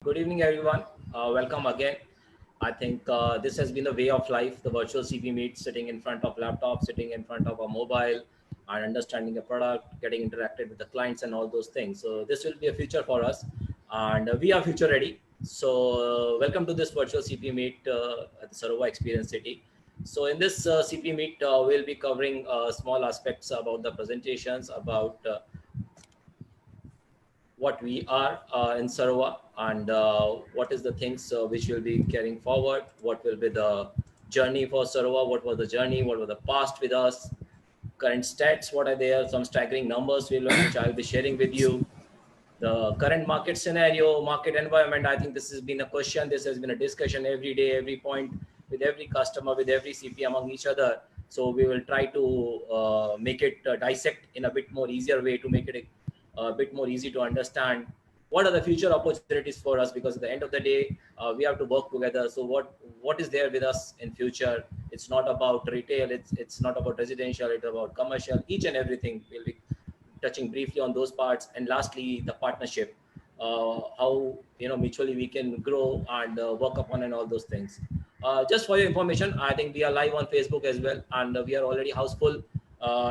Good evening, everyone. Welcome again. I think this has been the way of life, the virtual CP meet, sitting in front of laptop, sitting in front of a mobile, and understanding a product, getting interacted with the clients and all those things. So this will be a future for us, and we are future ready. So welcome to this virtual CP meet at the Sarova Experience City. So in this CP meet, we'll be covering small aspects about the presentations, about what we are in Sarova and what is the things which we'll be carrying forward, what will be the journey for Sarova, what was the journey, what was the past with us, current stats, what are there, some staggering numbers which I'll be sharing with you, the current market scenario, market environment. I think this has been a question, this has been a discussion every day, every point, with every customer, with every CP among each other. So we will try to make it dissect in a bit more easier way to make it a bit more easy to understand what are the future opportunities for us, because at the end of the day we have to work together. So what is there with us in future? It's not about retail, it's not about residential, it's about commercial. Each and everything will be touching briefly on those parts. And lastly, the partnership, how mutually we can grow and work upon and all those things. Just for your information, I think we are live on Facebook as well, and we are already houseful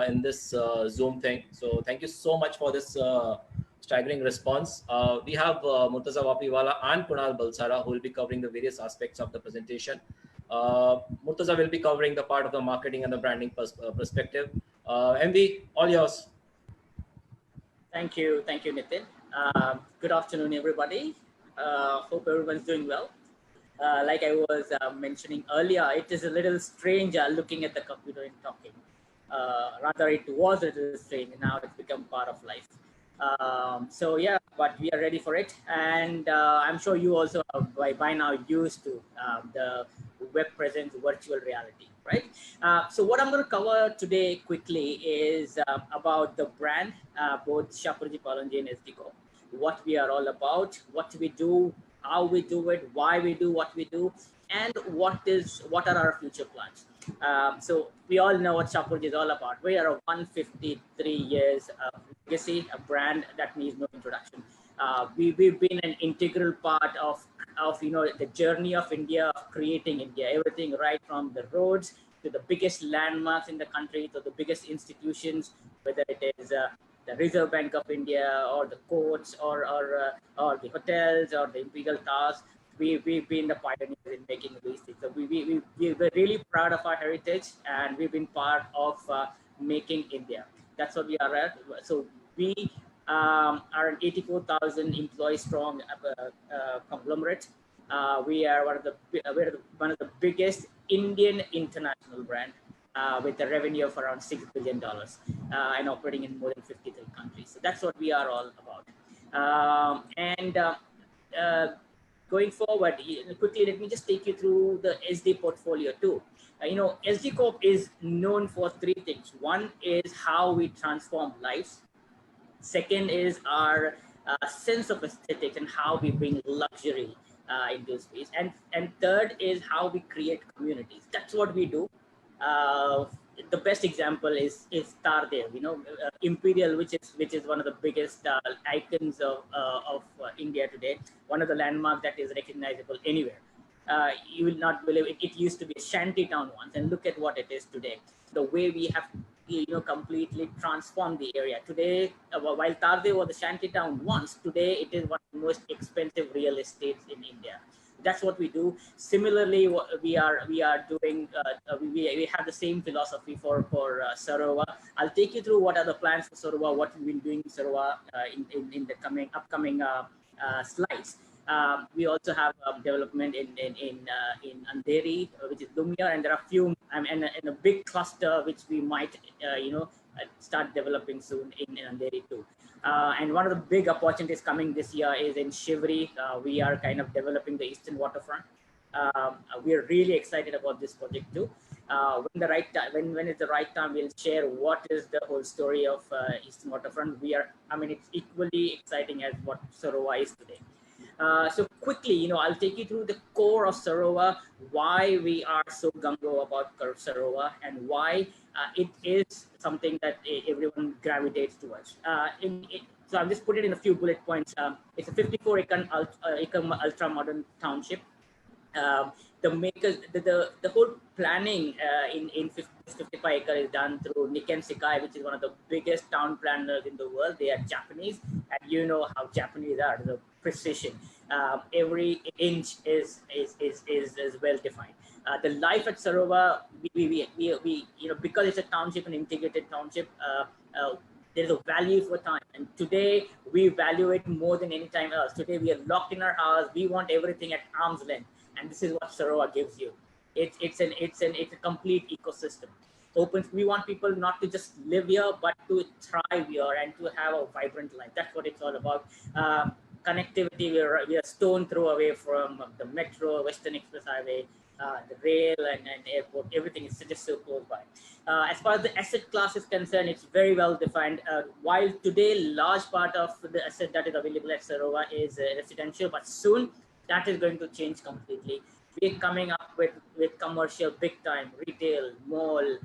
in this Zoom thing. So thank you so much for this staggering response. We have Murtuza Vapiwala and Kunal Balsara who will be covering the various aspects of the presentation. Murtuza will be covering the part of the marketing and the branding perspective. MV, all yours. Thank you, Nitin. Good afternoon, everybody. Hope everyone's doing well. Like I was mentioning earlier, it is a little strange looking at the computer and talking. Rather, it was a little strange. Now it's become part of life. So yeah, but we are ready for it, and I'm sure you also are by now used to the web presence, virtual reality, right? So what I'm going to cover today quickly is about the brand, both Shapoorji Pallonji and SD Corp, what we are all about, what we do, how we do it, why we do what we do, and what are our future plans. So we all know what Shapoorji is all about. We are a 153 years legacy, a brand that needs no introduction. We've been an integral part of the journey of India, of creating India. Everything right from the roads to the biggest landmarks in the country to the biggest institutions, whether it is the Reserve Bank of India or the courts or the hotels or the Imperial Towers. We've been the pioneers in making these things. So we're really proud of our heritage, and we've been part of making India. That's what we are at. So we are an 84,000 employee strong conglomerate. We are one of the biggest Indian international brand with a revenue of around $6 billion and operating in more than 53 countries. So that's what we are all about. Going forward, quickly, let me just take you through the SD portfolio too. SD Corp is known for three things. One is how we transform lives. Second is our sense of aesthetics and how we bring luxury into space. And third is how we create communities. That's what we do. The best example is Tardev, Imperial, which is one of the biggest icons of India today, one of the landmarks that is recognizable anywhere. You will not believe it. It used to be a shanty town once, and look at what it is today. The way we have completely transformed the area today. While Tardev was a shanty town once, today it is one of the most expensive real estates in India. That's what we do. Similarly, we are doing. We have the same philosophy for Sarova. I'll take you through what are the plans for Sarova, what we've been doing in Sarova in the upcoming slides. We also have development in Andheri, which is Lumia, and there are a few and a big cluster which we might start developing soon in Andheri too. And one of the big opportunities coming this year is in Shivri. We are kind of developing the Eastern Waterfront. We are really excited about this project too. When it's the right time, we'll share what is the whole story of Eastern Waterfront. It's equally exciting as what Sarova is today. So quickly, I'll take you through the core of Sarova, why we are so gung-ho about Sarova, and why it is something that everyone gravitates towards. So I'll just put it in a few bullet points. It's a 54-acre ultra-modern township. The makers, the whole planning in 55 acre is done through Nikken Sekai, which is one of the biggest town planners in the world. They are Japanese, and you know how Japanese are, the precision. Every inch is well defined. The life at Sarova, we you know, because it's a township, an integrated township. There's a value for time, and today we value it more than any time else. Today we are locked in our house. We want everything at arm's length, and this is what Sarova gives you. It's a complete ecosystem. Opens. We want people not to just live here, but to thrive here and to have a vibrant life. That's what it's all about. Connectivity. We are stone throw away from the metro, Western Express Highway, the rail and airport. Everything is just so close by. As far as the asset class is concerned, it's very well defined. While today, large part of the asset that is available at Sarova is residential, but soon that is going to change completely. We're coming up with commercial big time, retail, mall,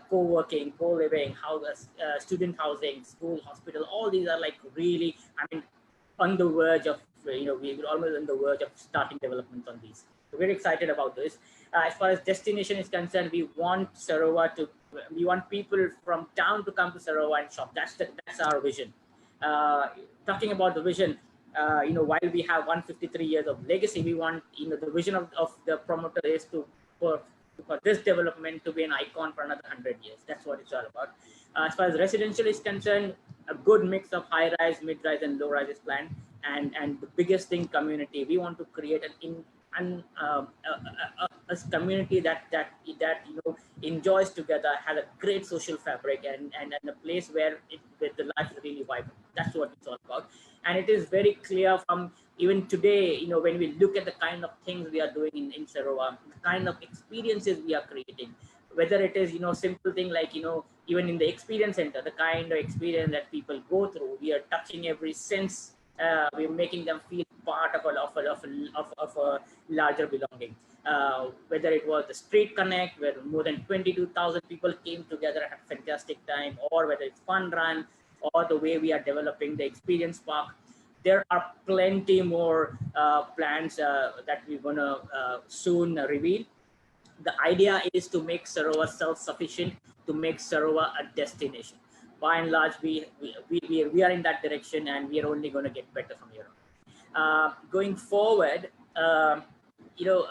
co-working, co-living, student housing, school, hospital. All these are like really, I mean, on the verge of, you know, we're almost on the verge of starting development on these. So we're excited about this. As far as destination is concerned, we want people from town to come to Sarova and shop. That's our vision. Talking about the vision, you know, while we have 153 years of legacy, we want, you know, the vision of the promoter is for this development to be an icon for another 100 years. That's what it's all about. As far as residential is concerned, a good mix of high-rise, mid-rise, and low-rise is planned. And the biggest thing, community. We want to create a community that you know, enjoys together, has a great social fabric, and a place where the life is really vibrant. That's what it's all about. And it is very clear from even today, you know, when we look at the kind of things we are doing in Sarova, the kind of experiences we are creating, whether it is, you know, simple thing like, you know, even in the experience center, the kind of experience that people go through, we are touching every sense. We're making them feel part of a larger belonging. Whether it was the Street Connect, where more than 22,000 people came together and had a fantastic time, or whether it's Fun Run, or the way we are developing the Experience Park. There are plenty more plans that we're going to soon reveal. The idea is to make Sarova self-sufficient, to make Sarova a destination. By and large, we are in that direction, and we are only going to get better from here on. Going forward, you know,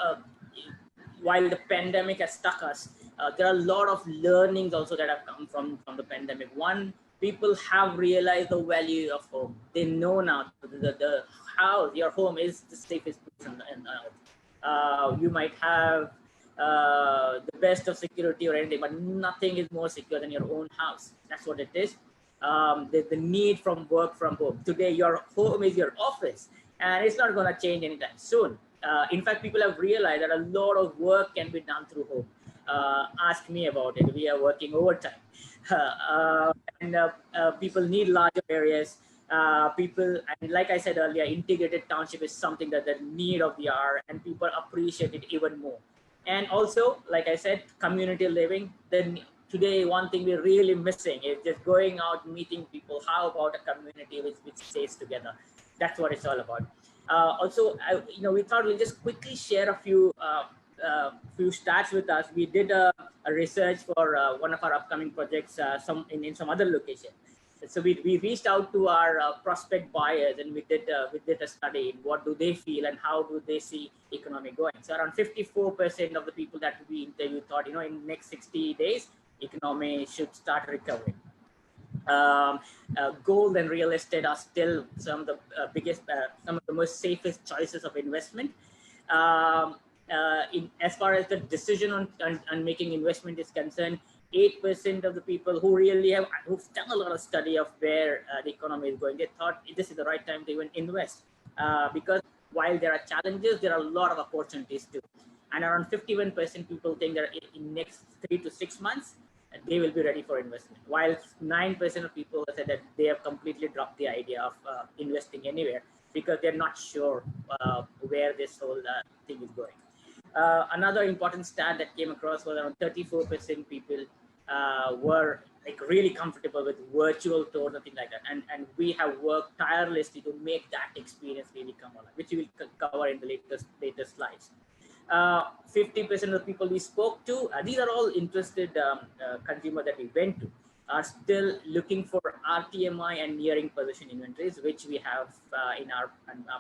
while the pandemic has stuck us, there are a lot of learnings also that have come from the pandemic. One, people have realized the value of home. They know now the house, your home is the safest place on earth. You might have the best of security or anything, but nothing is more secure than your own house. That's what it is. The need from work from home. Today, your home is your office, and it's not going to change anytime soon. In fact, people have realized that a lot of work can be done through home. Ask me about it. We are working overtime. People need larger areas. And like I said earlier, integrated township is something that the need of the hour, and people appreciate it even more. And also, like I said, community living. Then today, one thing we're really missing is just going out, meeting people. How about a community which stays together? That's what it's all about. Also, you know, we thought we'll just quickly share a few stats with us. We did a research for one of our upcoming projects, in some other location. So we reached out to our prospect buyers, and we did a study. What do they feel, and how do they see economy going? So around 54% of the people that we interviewed thought, you know, in next 60 days, economy should start recovering. Gold and real estate are still some of the biggest, some of the most safest choices of investment. As far as the decision on making investment is concerned, 8% of the people who've done a lot of study of where the economy is going, they thought this is the right time to even invest, because while there are challenges, there are a lot of opportunities too. And around 51% people think that in next 3 to 6 months, they will be ready for investment. While 9% of people said that they have completely dropped the idea of investing anywhere because they're not sure where this whole thing is going. Another important stat that came across was around 34% people were like really comfortable with virtual tours and things like that. And we have worked tirelessly to make that experience really come alive, which we will cover in the latest slides. 50% of the people we spoke to, these are all interested consumer that we went to, are still looking for RTMI and nearing position inventories, which we have in our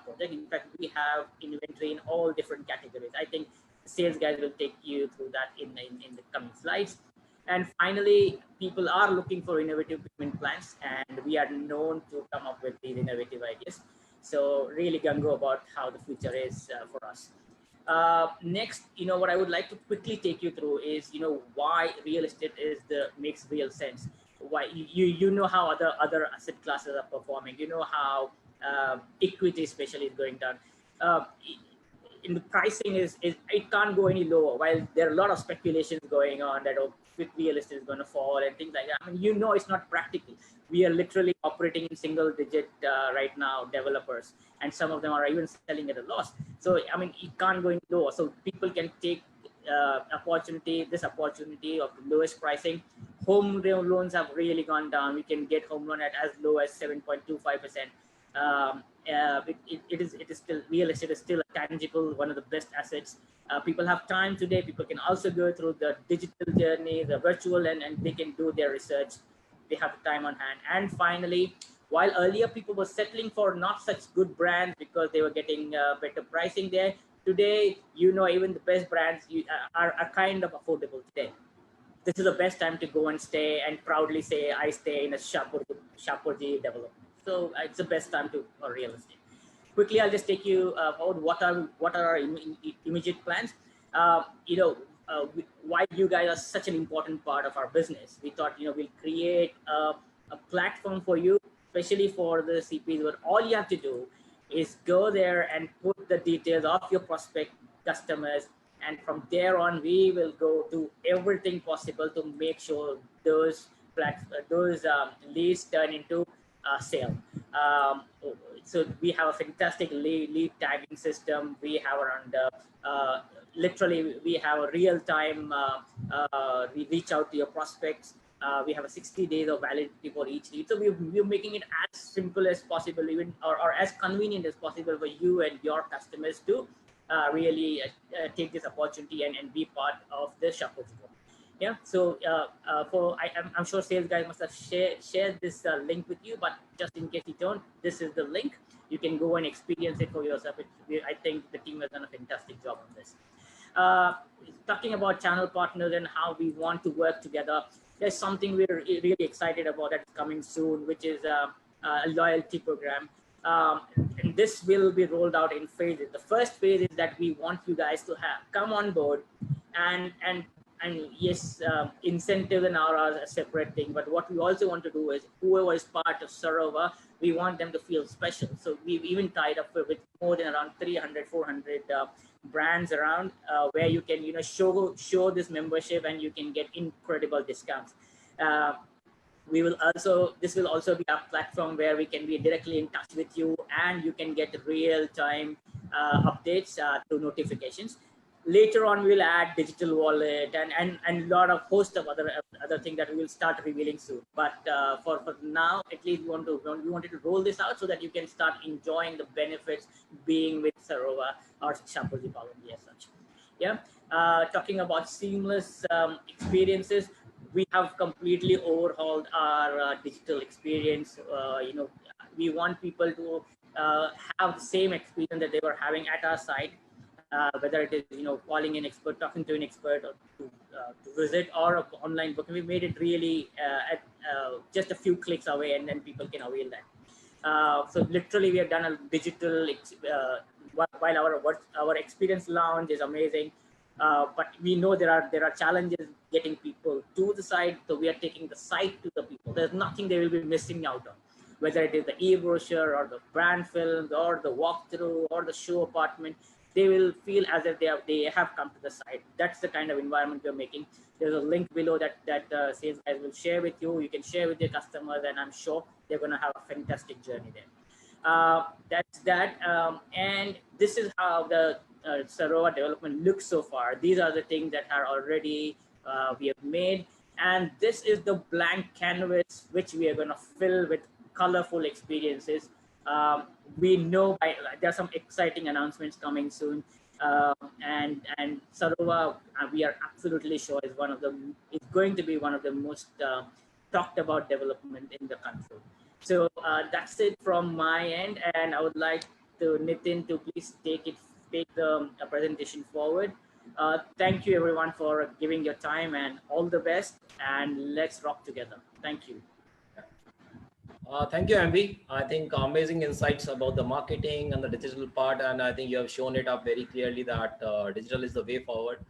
project. In fact, we have inventory in all different categories. I think sales guys will take you through that in the coming slides. And finally, people are looking for innovative payment plans, and we are known to come up with these innovative ideas. So really gung-ho about how the future is for us. Next, what I would like to quickly take you through is, why real estate makes real sense. Why you know how other asset classes are performing. You know how equity especially is going down. In the pricing is it can't go any lower. While there are a lot of speculations going on that real estate is going to fall and things like that. I mean, it's not practical. We are literally operating in single digit right now, developers, and some of them are even selling at a loss. So I mean, it can't go any lower. So people can take this opportunity of the lowest pricing. Home loans have really gone down. We can get home loan at as low as 7.25%. It is still, real estate is still a tangible, one of the best assets. People have time today. People can also go through the digital journey, the virtual, and they can do their research. They have the time on hand. And finally, while earlier people were settling for not such good brands because they were getting better pricing there, today, even the best brands are kind of affordable today. This is the best time to go and stay and proudly say, I stay in a Shapurji development. So it's the best time for real estate. Quickly, I'll just take you about what are our immediate plans. Why you guys are such an important part of our business. We thought, we'll create a platform for you, especially for the CPs, where all you have to do is go there and put the details of your prospect customers. And from there on, we will go do everything possible to make sure those leads turn into sale. So we have a fantastic lead tagging system. We have around literally we have a real-time we reach out to your prospects. We have a 60 days of validity for each lead. So we're making it as simple as possible, even or as convenient as possible for you and your customers to really take this opportunity and be part of the Shuffle. Yeah, so I'm sure sales guys must have shared this link with you, but just in case you don't, this is the link. You can go and experience it for yourself. I think the team has done a fantastic job on this. Talking about channel partners and how we want to work together, there's something we're really excited about that's coming soon, which is a loyalty program. And this will be rolled out in phases. The first phase is that we want you guys to come on board and yes, incentives and hours are a separate thing. But what we also want to do is whoever is part of Sarova, we want them to feel special. So we've even tied up with more than around 300, 400 brands around where you can, show this membership and you can get incredible discounts. This will also be a platform where we can be directly in touch with you and you can get real-time updates through notifications. Later on, we'll add digital wallet and a lot of host of other things that we will start revealing soon. But for now, at least we wanted to roll this out so that you can start enjoying the benefits being with Sarova or Shampooji Pavanji as such. Yeah, talking about seamless experiences, we have completely overhauled our digital experience. We want people to have the same experience that they were having at our site. Whether it is calling an expert, talking to an expert, or to visit, or online booking, we made it really at just a few clicks away, and then people can avail that. So literally, we have done a digital. While our experience lounge is amazing, but we know there are challenges getting people to the site. So we are taking the site to the people. There's nothing they will be missing out on, whether it is the e-brochure or the brand films or the walkthrough or the show apartment. They will feel as if they have come to the site. That's the kind of environment we're making. There's a link below that sales guys will share with you. You can share with your customers, and I'm sure they're going to have a fantastic journey there. That's that. And this is how the Sarova development looks so far. These are the things that are already we have made. And this is the blank canvas which we are going to fill with colorful experiences. We know there are some exciting announcements coming soon. And Sarova, we are absolutely sure is going to be one of the most talked about development in the country. So that's it from my end, and I would like to Nitin to please take the presentation forward. Thank you everyone for giving your time, and all the best, and let's rock together. Thank you. Thank you, Ambi. I think amazing insights about the marketing and the digital part, and I think you have shown it up very clearly that digital is the way forward.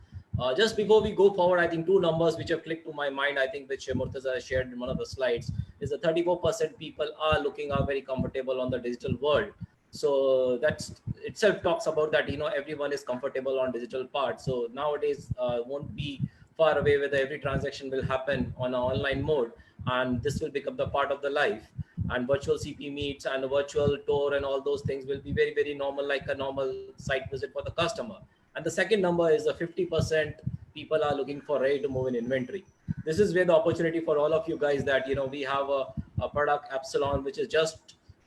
Just before we go forward, I think two numbers which have clicked to my mind, I think which Murtuza shared in one of the slides, is the 34% people are very comfortable on the digital world. So that's itself talks about that, everyone is comfortable on digital part. So nowadays won't be far away whether every transaction will happen on an online mode, and this will become the part of the life, and virtual CP meets and the virtual tour and all those things will be very, very normal, like a normal site visit for the customer. And the second number is the 50% people are looking for ready to move in inventory. This is where the opportunity for all of you guys that, we have a product Epsilon, which is just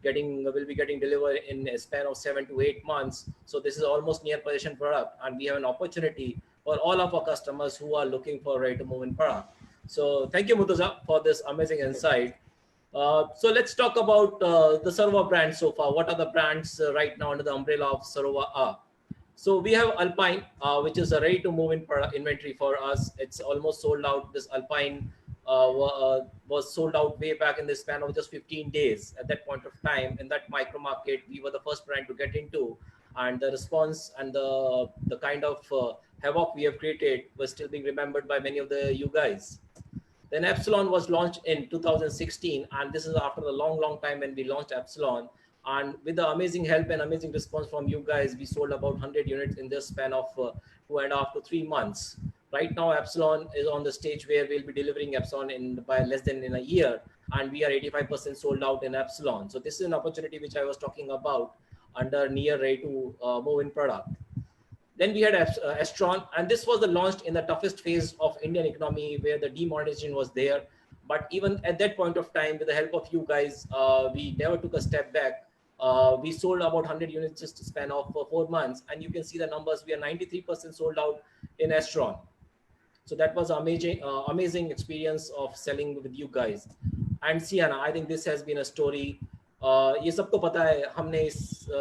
will be getting delivered in a span of 7 to 8 months. So this is almost near possession product, and we have an opportunity for all of our customers who are looking for ready to move in product. So thank you, Murtuza, for this amazing insight. So let's talk about the Sarova brand so far. What are the brands right now under the umbrella of Sarova are? So we have Alpine, which is a ready to move in product inventory for us. It's almost sold out. This Alpine was sold out way back in the span of just 15 days. At that point of time, in that micro market, we were the first brand to get into, and the response and the kind of havoc we have created was still being remembered by many of you guys. Then Epsilon was launched in 2016, and this is after a long time when we launched Epsilon. And with the amazing help and amazing response from you guys, we sold about 100 units in this span of 2.5 to 3 months. Right now, Epsilon is on the stage where we'll be delivering Epsilon by less than in a year, and we are 85% sold out in Epsilon. So this is an opportunity which I was talking about under near ready to move in product. Then we had Astron, and this was the launched in the toughest phase of Indian economy where the demonetization was there. But even at that point of time, with the help of you guys, we never took a step back. We sold about 100 units just a span of 4 months, and you can see the numbers. We are 93% sold out in Astron. So that was amazing experience of selling with you guys. And Sienna, I think this has been a story. ये सबको पता है हमने इस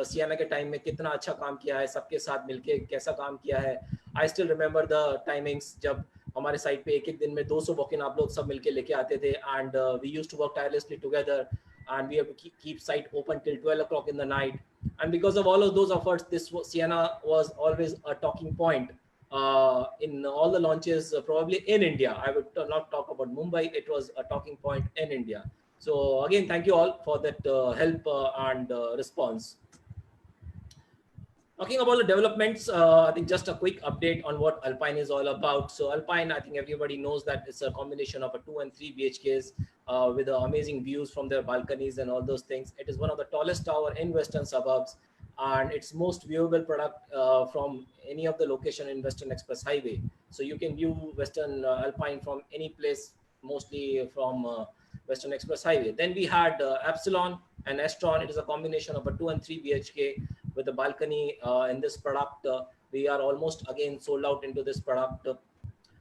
सियाना के time में कितना अच्छा काम किया है, सबके साथ मिलके कैसा काम किया है. I still remember the timings जब हमारे साइट पे एक दिन में 200 वॉक इन आप लोग सब मिलके लेके आते थे, and we used to work tirelessly together, and we have to keep site open till 12 o'clock in the night. And because of all of those efforts, this Sienna was always a talking point in all the launches, probably in India. I would not talk about Mumbai. It was a talking point in India. So again, thank you all for that help and response. Talking about the developments, I think just a quick update on what Alpine is all about. So Alpine, I think everybody knows that it's a combination of a 2 and 3 BHKs with amazing views from their balconies and all those things. It is one of the tallest tower in western suburbs, and it's most viewable product from any of the location in Western Express Highway. So you can view Western Alpine from any place, mostly from Western Express Highway. Then we had Epsilon and Astron. It is a combination of a 2 and 3 BHK with a balcony in this product. We are almost again sold out into this product.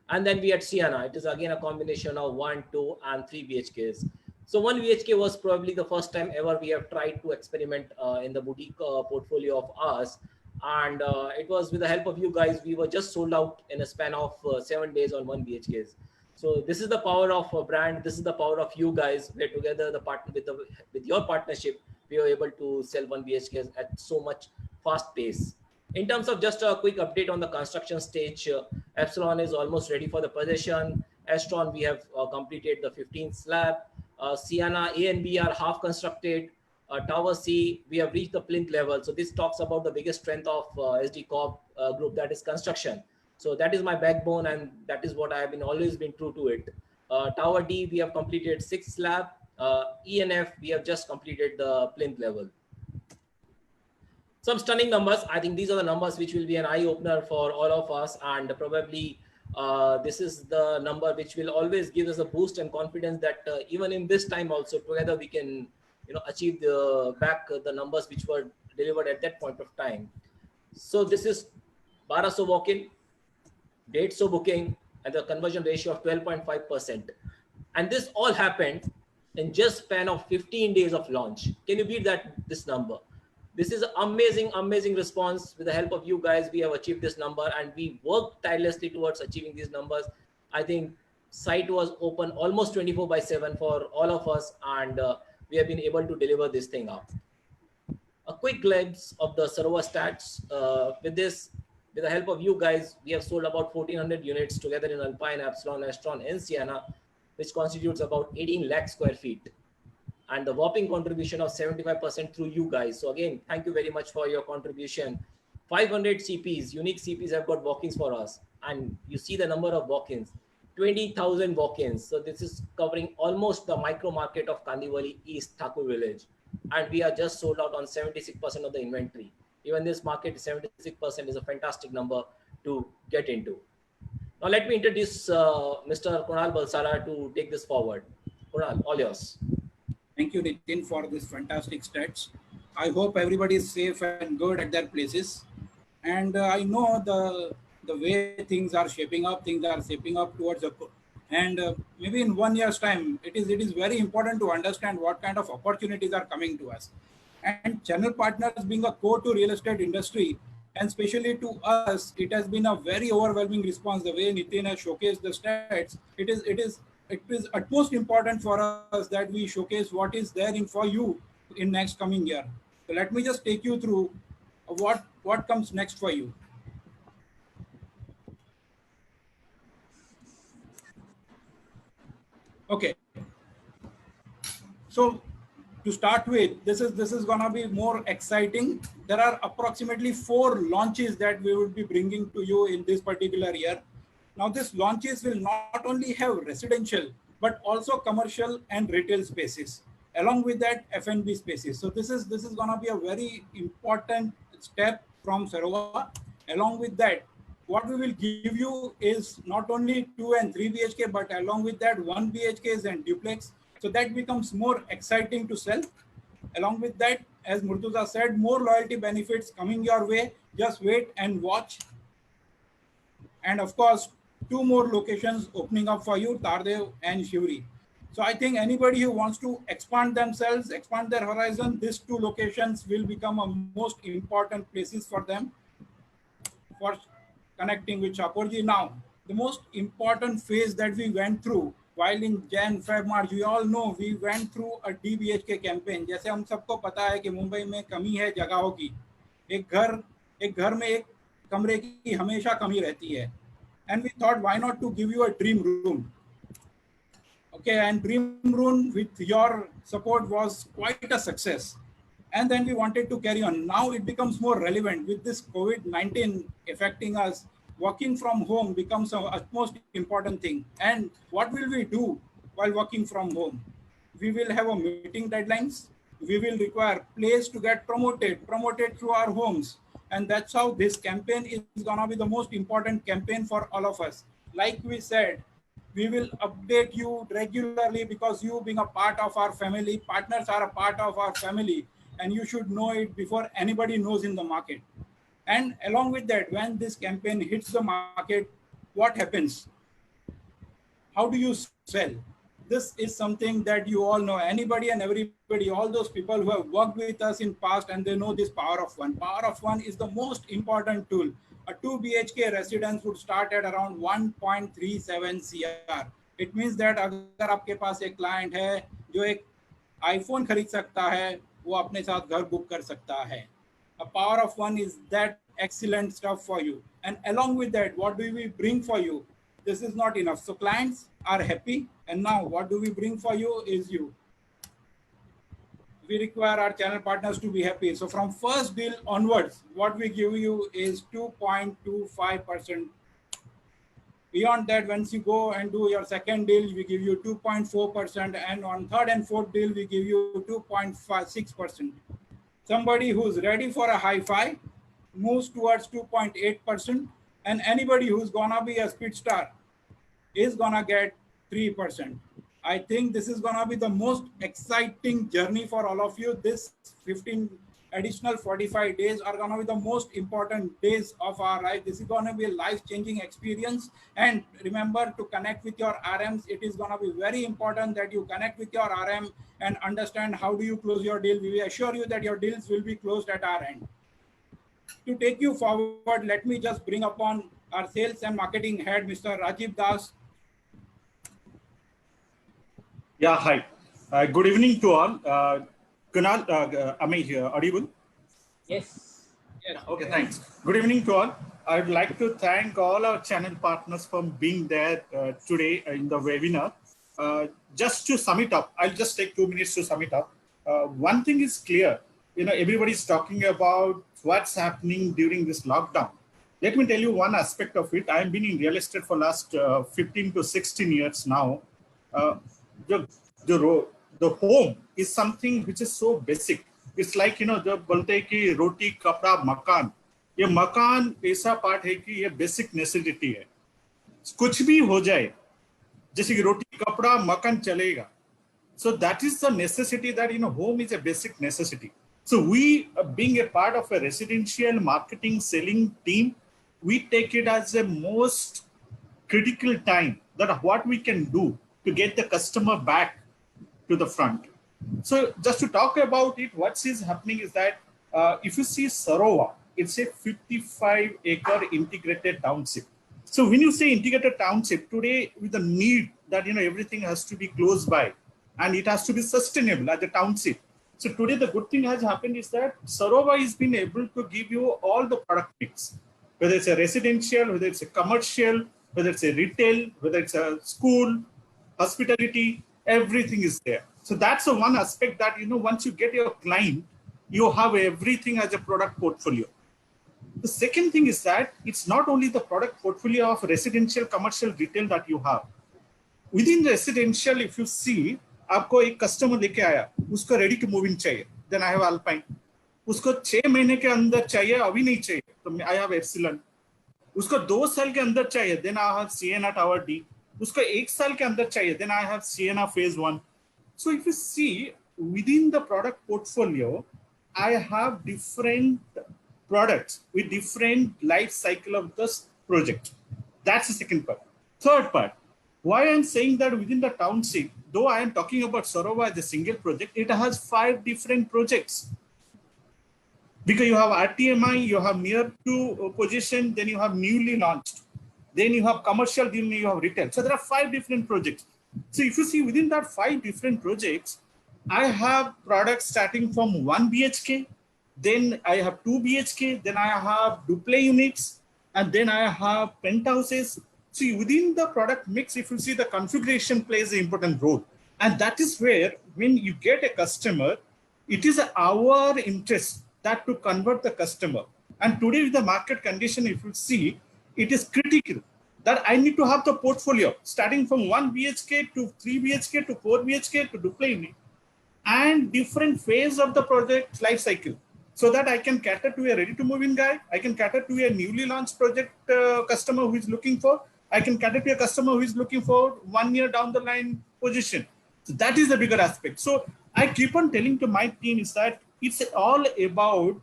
And then we had Sienna. It is again a combination of 1, 2 and 3 BHKs. So 1 BHK was probably the first time ever we have tried to experiment in the boutique portfolio of ours. And it was with the help of you guys, we were just sold out in a span of 7 days on 1 BHKs. So this is the power of a brand. This is the power of you guys. We're together, the partner with your partnership, we were able to sell 1 BHKs at so much fast pace. In terms of just a quick update on the construction stage, Epsilon is almost ready for the possession. Astron, we have completed the 15th slab. Sienna A and B are half constructed. Tower C, we have reached the plinth level. So this talks about the biggest strength of SD Corp group, that is construction. So that is my backbone, and that is what I have always been true to it. Tower D, we have completed 6th slab. E and F, we have just completed the plinth level. Some stunning numbers. I think these are the numbers which will be an eye opener for all of us, and probably This is the number which will always give us a boost and confidence that even in this time also together we can, achieve the numbers which were delivered at that point of time. So this is 1200 walk-in, 150 booking, and the conversion ratio of 12.5%. And this all happened in just span of 15 days of launch. Can you beat this number? This is an amazing response. With the help of you guys, we have achieved this number, and we worked tirelessly towards achieving these numbers. I think site was open almost 24/7 for all of us, and we have been able to deliver this thing up. A quick glimpse of the Sarova stats. With the help of you guys, we have sold about 1,400 units together in Alpine, Epsilon, Astron, and Sienna, which constitutes about 18 lakh square feet. And the whopping contribution of 75% through you guys. So again, thank you very much for your contribution. 500 CPs, unique CPs have got walk-ins for us. And you see the number of walk-ins, 20,000 walk-ins. So this is covering almost the micro market of Kandivali East, Thakur Village. And we are just sold out on 76% of the inventory. Even this market, 76% is a fantastic number to get into. Now let me introduce Mr. Kunal Balsara to take this forward. Kunal, all yours. Thank you, Nitin, for this fantastic stats. I hope everybody is safe and good at their places. And I know the way things are shaping up towards and maybe in 1 year's time, it is very important to understand what kind of opportunities are coming to us. And channel partners being a core to real estate industry, and especially to us, it has been a very overwhelming response. The way Nitin has showcased the stats, it is utmost important for us that we showcase what is there in for you in next coming year. So let me just take you through what comes next for you. Okay. So to start with, this is gonna be more exciting. There are approximately 4 launches that we will be bringing to you in this particular year. Now, these launches will not only have residential, but also commercial and retail spaces. Along with that, F&B spaces. So this is going to be a very important step from Sarova. Along with that, what we will give you is not only 2 and 3 BHK, but along with that, 1 BHKs and duplex. So that becomes more exciting to sell. Along with that, as Murtuza said, more loyalty benefits coming your way. Just wait and watch. And of course, 2 more locations opening up for you, Tardev and Shivri. So I think anybody who wants to expand themselves, expand their horizon, these 2 locations will become a most important places for them for connecting with Shapoorji. Now, the most important phase that we went through while in Jan, Feb, March, we all know we went through a DBHK campaign. जैसे हम सबको पता है कि मुंबई में कमी है जगहों की, एक घर में एक कमरे की हमेशा कमी रहती है. And we thought, why not to give you a dream room? Okay, and dream room with your support was quite a success. And then we wanted to carry on. Now it becomes more relevant with this COVID-19 affecting us. Working from home becomes a utmost important thing. And what will we do while working from home? We will have a meeting deadlines. We will require place to get promoted through our homes. And that's how this campaign is going to be the most important campaign for all of us. Like we said, we will update you regularly because you being a part of our family, partners are a part of our family, and you should know it before anybody knows in the market. And along with that, when this campaign hits the market, what happens? How do you sell? This is something that you all know, anybody and everybody, all those people who have worked with us in past, and they know this power of one. Power of one is the most important tool. A 2 BHK residence would start at around 1.37 CR. It means that अगर आपके पास एक client है जो एक iPhone खरीद सकता है, वो अपने साथ घर बुक कर सकता है. A power of one is that excellent stuff for you. And along with that, what do we bring for you? This is not enough. So clients are happy. And now what do we bring for you is you. We require our channel partners to be happy. So from first deal onwards, what we give you is 2.25%. Beyond that, once you go and do your second deal, we give you 2.4%. And on third and fourth deal, we give you 2.6%. Somebody who's ready for a high-fi moves towards 2.8%. and anybody who's gonna be a speed star is gonna get 3%. I think this is gonna be the most exciting journey for all of you. This 15 additional 45 days are gonna be the most important days of our life. This is gonna be a life-changing experience. And remember to connect with your RMs. It is gonna be very important that you connect with your RM and understand how do you close your deal. We assure you that your deals will be closed at our end. To take you forward, let me just bring upon our sales and marketing head, Mr. Rajeeb Das. Yeah, hi. Good evening to all. Kunal, am I audible? Yes. Yes. Okay, thanks. Good evening to all. I'd like to thank all our channel partners for being there today in the webinar. Just to sum it up, I'll just take 2 minutes to sum it up. One thing is clear, everybody's talking about what's happening during this lockdown. Let me tell you one aspect of it. I've been in real estate for last 15 to 16 years now. The home is something which is so basic. It's like, जब बोलते हैं कि रोटी कपड़ा मकान, ये मकान ऐसा part है कि ये बेसिक नेसेसिटी है. कुछ भी हो जाए, जैसे कि रोटी कपड़ा मकान चलेगा. So that is the necessity that, home is a basic necessity. So we, being a part of a residential marketing selling team, we take it as a most critical time that what we can do to get the customer back to the front. So just to talk about it, what is happening is that if you see Sarova, it's a 55-acre integrated township. So when you say integrated township, today with the need that everything has to be close by and it has to be sustainable as a township. So today the good thing has happened is that Sarova has been able to give you all the product mix, whether it's a residential, whether it's a commercial, whether it's a retail, whether it's a school, hospitality, everything is there. So that's the one aspect that, once you get your client, you have everything as a product portfolio. The second thing is that it's not only the product portfolio of residential, commercial, retail that you have. Within residential, if you see, आपको एक customer लेके आया, उसको ready to move in चाहिए, then I have alpine. उसको 6 महीने के अंदर चाहिए, अभी नहीं चाहिए, तो आई हैव एप्सिलॉन. उसको 2 साल के अंदर चाहिए, then I have Sienna Tower D. उसको 1 साल के अंदर चाहिए, then I have Sienna phase 1. So if you see within the product portfolio, I have different products with different life cycle of this project. That's the second part. Third part, why I'm saying that within the township, though I am talking about Sarova as a single project, it has 5 different projects. Because you have RTMI, you have near to position, then you have newly launched. Then you have commercial, then you have retail. So there are 5 different projects. So if you see within that 5 different projects, I have products starting from 1 BHK, then I have 2 BHK, then I have duplex units, and then I have penthouses. See, within the product mix, if you see the configuration plays an important role. And that is where when you get a customer, it is our interest that to convert the customer. And today with the market condition, if you see, it is critical that I need to have the portfolio starting from 1 BHK to 3 BHK to 4 BHK to duplex unit and different phase of the project life cycle, so that I can cater to a ready to move in guy. I can cater to a newly launched project customer who is looking for. I can cater to a customer who is looking for 1 year down the line position. So that is the bigger aspect. So I keep on telling to my team is that it's all about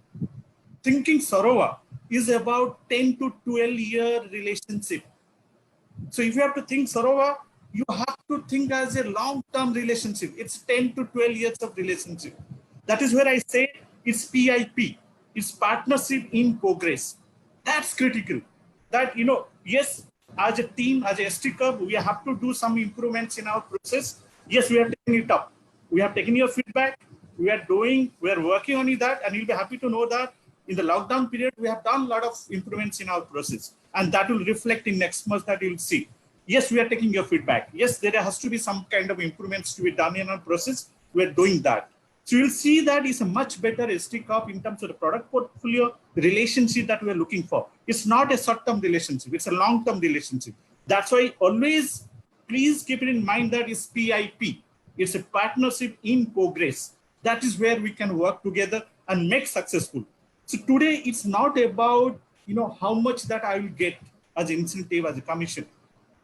thinking Sarova is about 10 to 12 year relationship. So if you have to think Sarova, you have to think as a long-term relationship. It's 10 to 12 years of relationship. That is where I say it's PIP. It's partnership in progress. That's critical. That, yes, as a team, as a ST Corp, we have to do some improvements in our process. Yes, we have taken it up. We have taken your feedback. We are working on that, and you'll be happy to know that in the lockdown period, we have done a lot of improvements in our process, and that will reflect in next month that you'll see. Yes, we are taking your feedback. Yes, there has to be some kind of improvements to be done in our process. We're doing that. So you'll see that is a much better ST Corp in terms of the product portfolio, the relationship that we're looking for. It's not a short-term relationship. It's a long-term relationship. That's why always, please keep it in mind that it's PIP. It's a partnership in progress. That is where we can work together and make successful. So today, it's not about, how much that I will get. as incentive, as a commission.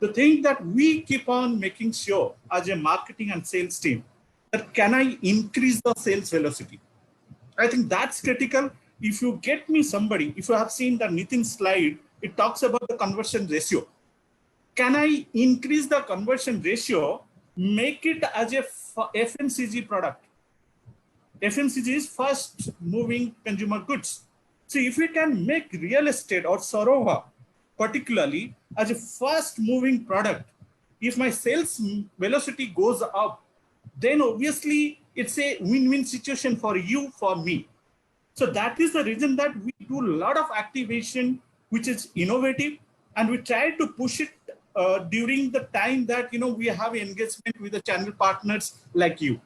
The thing that we keep on making sure as a marketing and sales team, that can I increase the sales velocity? I think that's critical. If you get me somebody, if you have seen the Nitin slide, it talks about the conversion ratio. Can I increase the conversion ratio, make it as a FMCG product? FMCG is fast moving consumer goods. So if we can make real estate or Sarova particularly as a fast moving product, if my sales velocity goes up, then obviously it's a win-win situation for you, for me. So that is the reason that we do a lot of activation, which is innovative, and we try to push it during the time that we have engagement with the channel partners like you.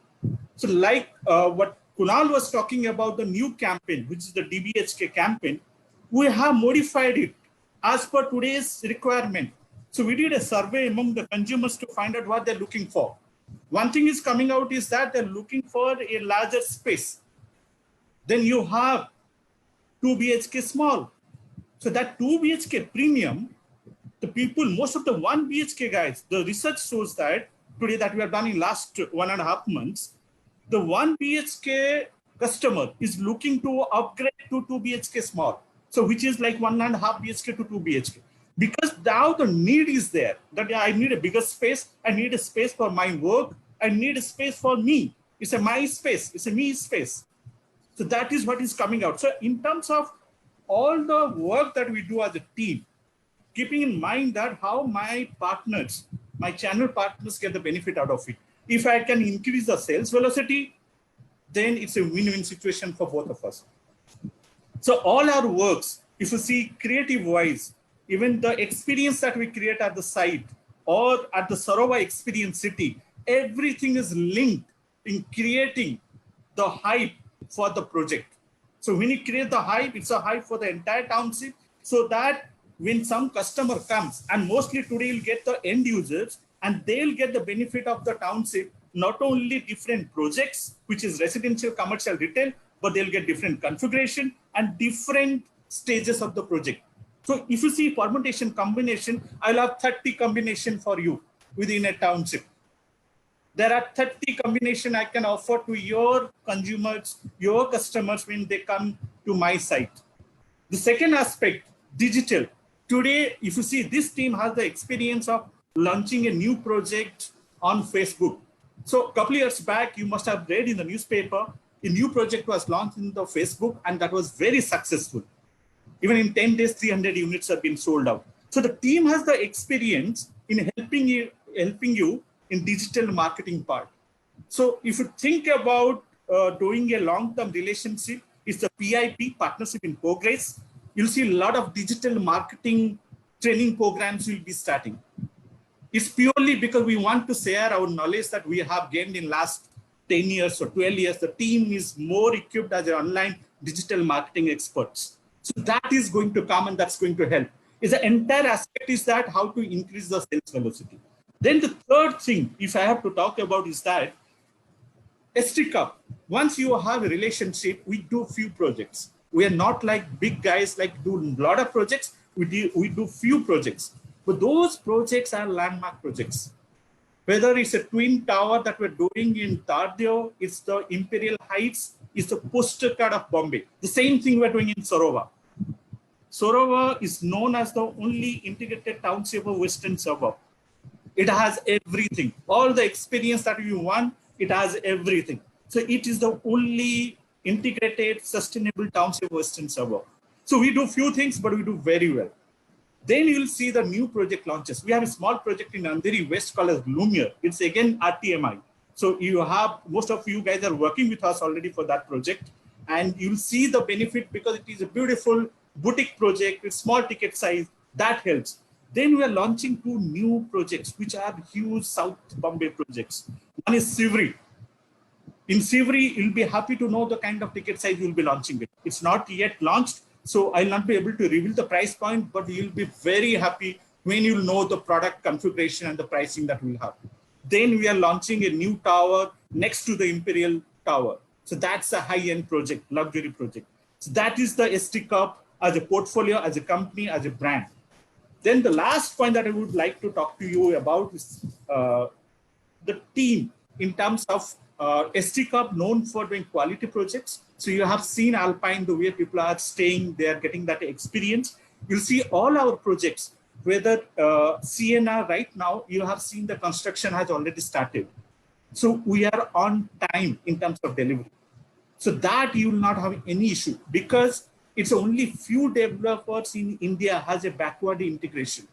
So like what Kunal was talking about, the new campaign, which is the DBHK campaign, we have modified it as per today's requirement. So we did a survey among the consumers to find out what they're looking for. One thing is coming out is that they're looking for a larger space. Then you have 2 BHK small. So that 2 BHK premium, the people, most of the 1 BHK guys, the research shows that today that we have done in last 1.5 months, the 1 BHK customer is looking to upgrade to 2 BHK small. So which is like 1.5 BHK to 2 BHK. Because now the need is there, that I need a bigger space, I need a space for my work, I need a space for me. It's a my space, it's a me space. So that is what is coming out. So in terms of all the work that we do as a team, keeping in mind that how my partners, my channel partners get the benefit out of it. If I can increase the sales velocity, then it's a win-win situation for both of us. So all our works, if you see creative-wise, even the experience that we create at the site or at the Sarova Experience City, everything is linked in creating the hype for the project. So when you create the hype, it's a hype for the entire township, so that when some customer comes, and mostly today you'll get the end users, and they'll get the benefit of the township, not only different projects, which is residential, commercial, retail, but they'll get different configuration and different stages of the project. So if you see permutation combination, I'll have 30 combination for you within a township. There are 30 combination I can offer to your consumers, your customers when they come to my site. The second aspect, digital. Today, if you see, this team has the experience of launching a new project on Facebook. So a couple of years back, you must have read in the newspaper, a new project was launched in the Facebook, and that was very successful. Even in 10 days, 300 units have been sold out. So the team has the experience in helping you in digital marketing part. So if you think about doing a long-term relationship, it's the PIP, Partnership in Progress. You'll see a lot of digital marketing training programs will be starting. It's purely because we want to share our knowledge that we have gained in last 10 years or 12 years. The team is more equipped as an online digital marketing experts. So that is going to come, and that's going to help. Is the entire aspect is that how to increase the sales velocity. Then the third thing, if I have to talk about, is that ST Cup. Once you have a relationship, we do few projects. We are not like big guys like do a lot of projects. We do few projects, but those projects are landmark projects. Whether it's a twin tower that we're doing in Tardeo, it's the Imperial Heights, it's the postcard of Bombay. The same thing we're doing in Sarova. Sarova is known as the only integrated township of Western suburb. It has everything. All the experience that you want, it has everything. So it is the only integrated, sustainable township of Western suburb. So we do few things, but we do very well. Then you'll see the new project launches. We have a small project in Andheri West called as Lumiere. It's again RTMI. So you have, most of you guys are working with us already for that project. And you'll see the benefit because it is a beautiful boutique project with small ticket size. That helps. Then we are launching 2 new projects, which are huge South Bombay projects. One is Sivri. In Sivri, you'll be happy to know the kind of ticket size you'll be launching it. It's not yet launched, so I'll not be able to reveal the price point, but you'll be very happy when you'll know the product configuration and the pricing that we'll have. Then we are launching a new tower next to the Imperial Tower. So that's a high-end project, luxury project. So that is the ST Cup as a portfolio, as a company, as a brand. Then the last point that I would like to talk to you about is the team in terms of SD Corp known for doing quality projects. So you have seen Alpine, the way people are staying, they are getting that experience. You'll see all our projects, whether CNR right now, you have seen the construction has already started. So we are on time in terms of delivery. So that you will not have any issue, because it's only few developers in India has a backward integration.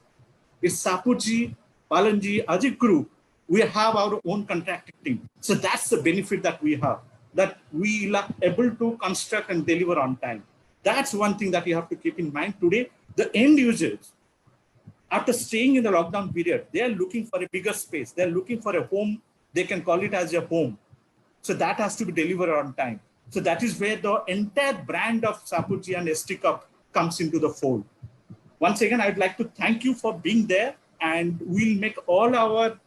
It's Sapurji, Palanji, Ajit Group. We have our own contracting team. So that's the benefit that we have, that we are able to construct and deliver on time. That's one thing that you have to keep in mind today. The end users, after staying in the lockdown period, they are looking for a bigger space. They're looking for a home. They can call it as a home. So that has to be delivered on time. So that is where the entire brand of Sapurji and SD Corp comes into the fold. Once again, I'd like to thank you for being there, and we'll make all our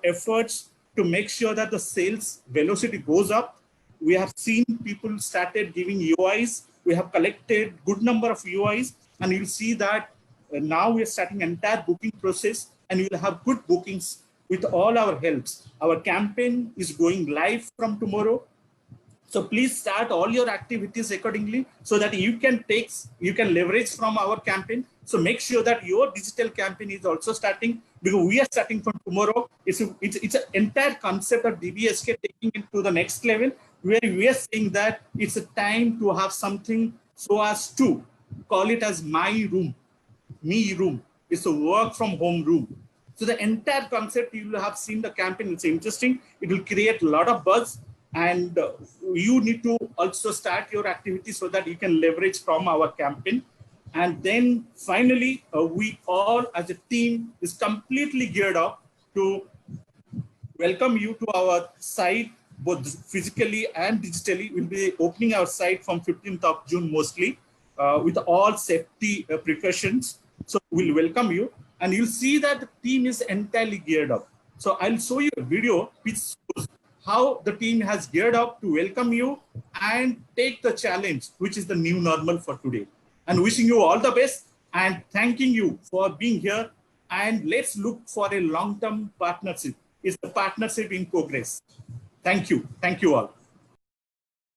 efforts to make sure that the sales velocity goes up. We have seen people started giving UIs. We have collected good number of UIs, and you'll see that now we are starting entire booking process, and you'll have good bookings with all our helps. Our campaign is going live from tomorrow. So please start all your activities accordingly so that you can leverage from our campaign. So make sure that your digital campaign is also starting, because we are starting from tomorrow. It's an entire concept of DBSK taking it to the next level, where we are saying that it's a time to have something so as to call it as my room, me room. It's a work from home room. So the entire concept, you will have seen the campaign. It's interesting. It will create a lot of buzz. And you need to also start your activity so that you can leverage from our campaign. And then finally, we all as a team is completely geared up to welcome you to our site, both physically and digitally. We'll be opening our site from 15th of June mostly, with all safety precautions. So we'll welcome you, and you'll see that the team is entirely geared up. So I'll show you a video which shows how the team has geared up to welcome you and take the challenge, which is the new normal for today. And wishing you all the best and thanking you for being here. And let's look for a long-term partnership. It's the partnership in progress. Thank you. Thank you all.